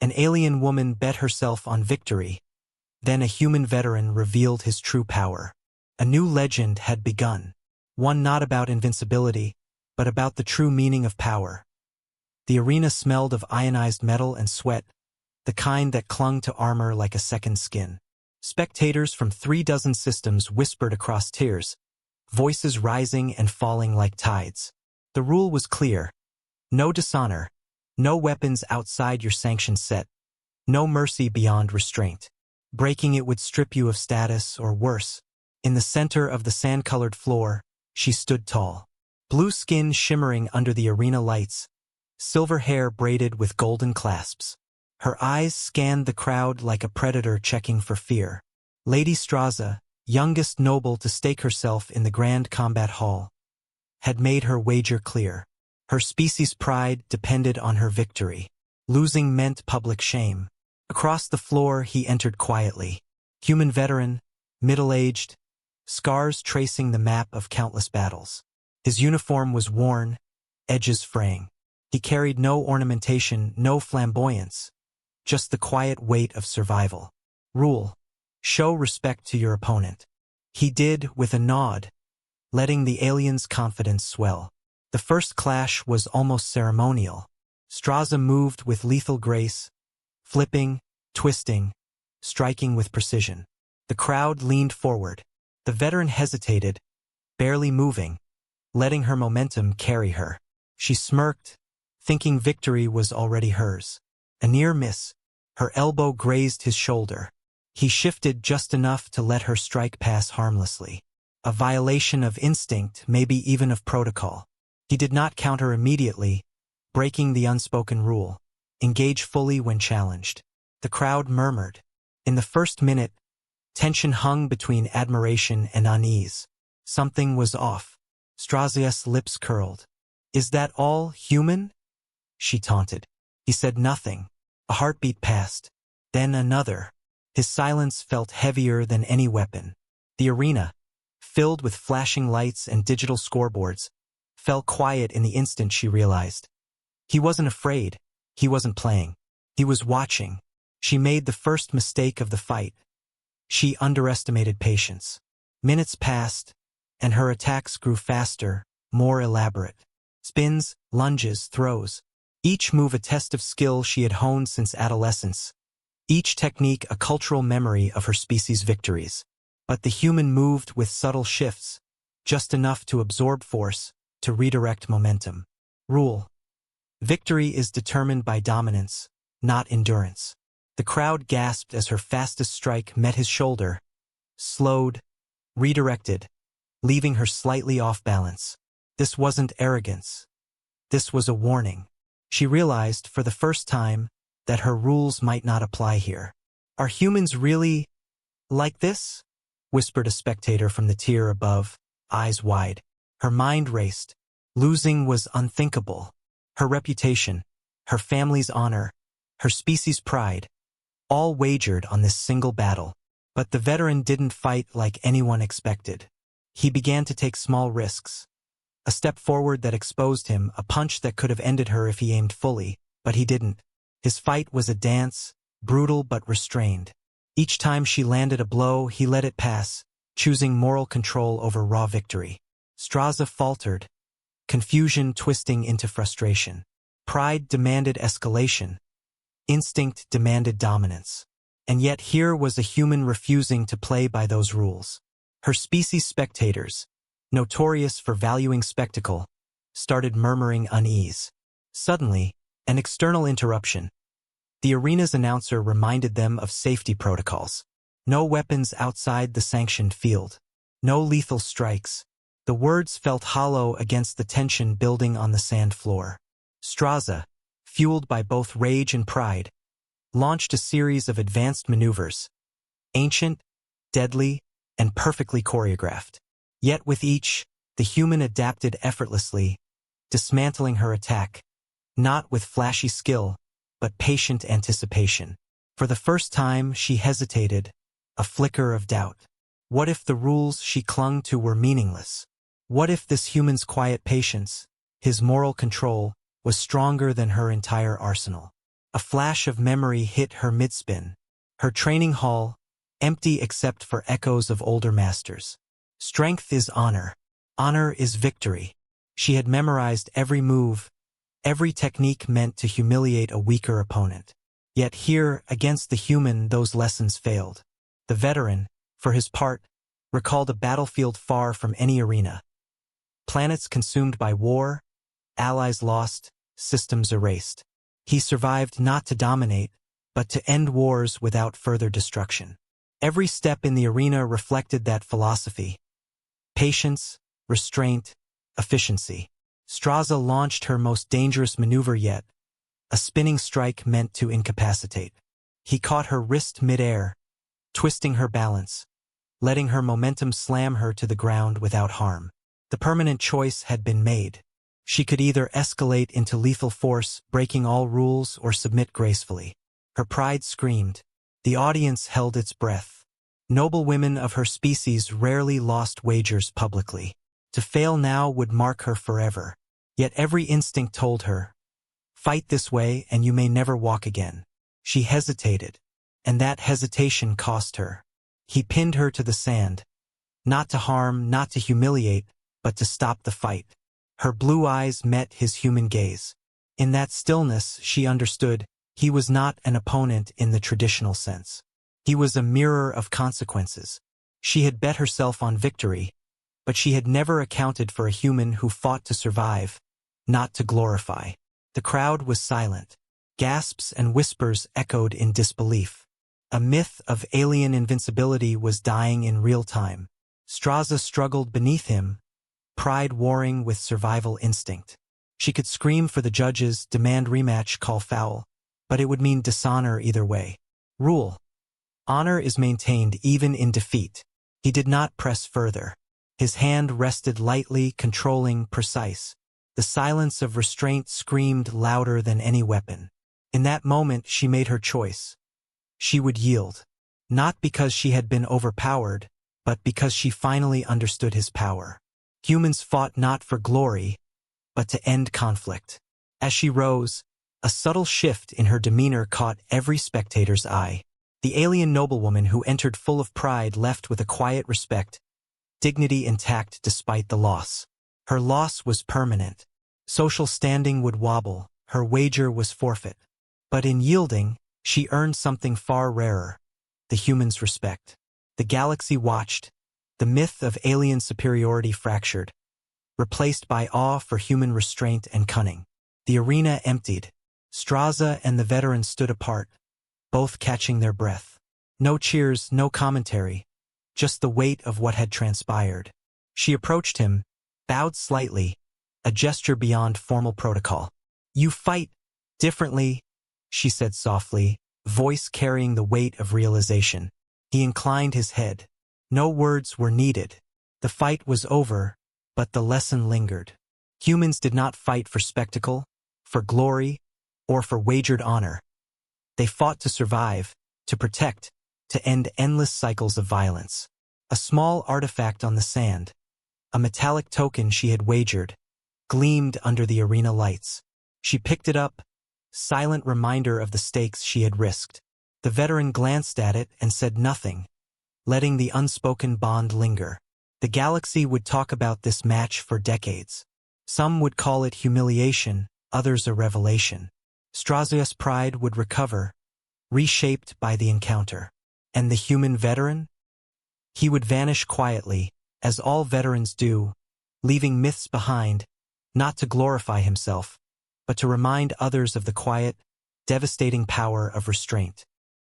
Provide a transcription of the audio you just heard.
An alien woman bet herself on victory. Then a human veteran revealed his true power. A new legend had begun. One not about invincibility, but about the true meaning of power. The arena smelled of ionized metal and sweat, the kind that clung to armor like a second skin. Spectators from 36 systems whispered across tiers, voices rising and falling like tides. The rule was clear. No dishonor, no weapons outside your sanctioned set, no mercy beyond restraint. Breaking it would strip you of status or worse. In the center of the sand-colored floor, she stood tall. Blue skin shimmering under the arena lights, silver hair braided with golden clasps. Her eyes scanned the crowd like a predator checking for fear. Lady Straza, youngest noble to stake herself in the grand combat hall, had made her wager clear. Her species' pride depended on her victory. Losing meant public shame. Across the floor he entered quietly. Human veteran, middle-aged, scars tracing the map of countless battles. His uniform was worn, edges fraying. He carried no ornamentation, no flamboyance, just the quiet weight of survival. Rule: show respect to your opponent. He did with a nod, letting the alien's confidence swell. The first clash was almost ceremonial. Straza moved with lethal grace, flipping, twisting, striking with precision. The crowd leaned forward. The veteran hesitated, barely moving, letting her momentum carry her. She smirked, thinking victory was already hers. A near miss. Her elbow grazed his shoulder. He shifted just enough to let her strike pass harmlessly. A violation of instinct, maybe even of protocol. He did not counter immediately, breaking the unspoken rule. Engage fully when challenged. The crowd murmured. In the first minute, tension hung between admiration and unease. Something was off. Strazia's lips curled. "Is that all human?" she taunted. He said nothing. A heartbeat passed. Then another. His silence felt heavier than any weapon. The arena, filled with flashing lights and digital scoreboards, fell quiet in the instant she realized. He wasn't afraid. He wasn't playing. He was watching. She made the first mistake of the fight. She underestimated patience. Minutes passed, and her attacks grew faster, more elaborate. Spins, lunges, throws. Each move a test of skill she had honed since adolescence. Each technique a cultural memory of her species' victories. But the human moved with subtle shifts, just enough to absorb force, to redirect momentum. Rule: victory is determined by dominance, not endurance. The crowd gasped as her fastest strike met his shoulder, slowed, redirected, leaving her slightly off balance. This wasn't arrogance. This was a warning. She realized, for the first time, that her rules might not apply here. "Are humans really like this?" whispered a spectator from the tier above, eyes wide. Her mind raced. Losing was unthinkable. Her reputation, her family's honor, her species' pride, all wagered on this single battle. But the veteran didn't fight like anyone expected. He began to take small risks. A step forward that exposed him, a punch that could have ended her if he aimed fully, but he didn't. His fight was a dance, brutal but restrained. Each time she landed a blow, he let it pass, choosing moral control over raw victory. Straza faltered, confusion twisting into frustration. Pride demanded escalation. Instinct demanded dominance. And yet here was a human refusing to play by those rules. Her species' spectators, notorious for valuing spectacle, started murmuring unease. Suddenly, an external interruption. The arena's announcer reminded them of safety protocols. No weapons outside the sanctioned field. No lethal strikes. The words felt hollow against the tension building on the sand floor. Straza, fueled by both rage and pride, launched a series of advanced maneuvers. Ancient, deadly, and perfectly choreographed. Yet with each, the human adapted effortlessly, dismantling her attack, not with flashy skill, but patient anticipation. For the first time, she hesitated, a flicker of doubt. What if the rules she clung to were meaningless? What if this human's quiet patience, his moral control, was stronger than her entire arsenal? A flash of memory hit her mid-spin. Her training hall, empty except for echoes of older masters. Strength is honor. Honor is victory. She had memorized every move, every technique meant to humiliate a weaker opponent. Yet here, against the human, those lessons failed. The veteran, for his part, recalled a battlefield far from any arena. Planets consumed by war, allies lost, systems erased. He survived not to dominate, but to end wars without further destruction. Every step in the arena reflected that philosophy. Patience, restraint, efficiency. Straza launched her most dangerous maneuver yet, a spinning strike meant to incapacitate. He caught her wrist mid-air, twisting her balance, letting her momentum slam her to the ground without harm. The permanent choice had been made. She could either escalate into lethal force, breaking all rules, or submit gracefully. Her pride screamed. The audience held its breath. Noble women of her species rarely lost wagers publicly. To fail now would mark her forever. Yet every instinct told her, fight this way and you may never walk again. She hesitated, and that hesitation cost her. He pinned her to the sand, not to harm, not to humiliate, but to stop the fight. Her blue eyes met his human gaze. In that stillness, she understood he was not an opponent in the traditional sense. He was a mirror of consequences. She had bet herself on victory, but she had never accounted for a human who fought to survive, not to glorify. The crowd was silent. Gasps and whispers echoed in disbelief. A myth of alien invincibility was dying in real time. Straza struggled beneath him, pride warring with survival instinct. She could scream for the judges, demand rematch, call foul, but it would mean dishonor either way. Rule. Honor is maintained even in defeat. He did not press further. His hand rested lightly, controlling, precise. The silence of restraint screamed louder than any weapon. In that moment, she made her choice. She would yield. Not because she had been overpowered, but because she finally understood his power. Humans fought not for glory, but to end conflict. As she rose, a subtle shift in her demeanor caught every spectator's eye. The alien noblewoman who entered full of pride left with a quiet respect, dignity intact despite the loss. Her loss was permanent. Social standing would wobble, her wager was forfeit. But in yielding, she earned something far rarer, the human's respect. The galaxy watched, the myth of alien superiority fractured, replaced by awe for human restraint and cunning. The arena emptied. Straza and the veteran stood apart, both catching their breath. No cheers, no commentary, just the weight of what had transpired. She approached him, bowed slightly, a gesture beyond formal protocol. "You fight differently," she said softly, voice carrying the weight of realization. He inclined his head. No words were needed. The fight was over, but the lesson lingered. Humans did not fight for spectacle, for glory, or for wagered honor. They fought to survive, to protect, to end endless cycles of violence. A small artifact on the sand, a metallic token she had wagered, gleamed under the arena lights. She picked it up, silent reminder of the stakes she had risked. The veteran glanced at it and said nothing, letting the unspoken bond linger. The galaxy would talk about this match for decades. Some would call it humiliation, others a revelation. Straza's pride would recover, reshaped by the encounter. And the human veteran? He would vanish quietly, as all veterans do, leaving myths behind, not to glorify himself, but to remind others of the quiet, devastating power of restraint.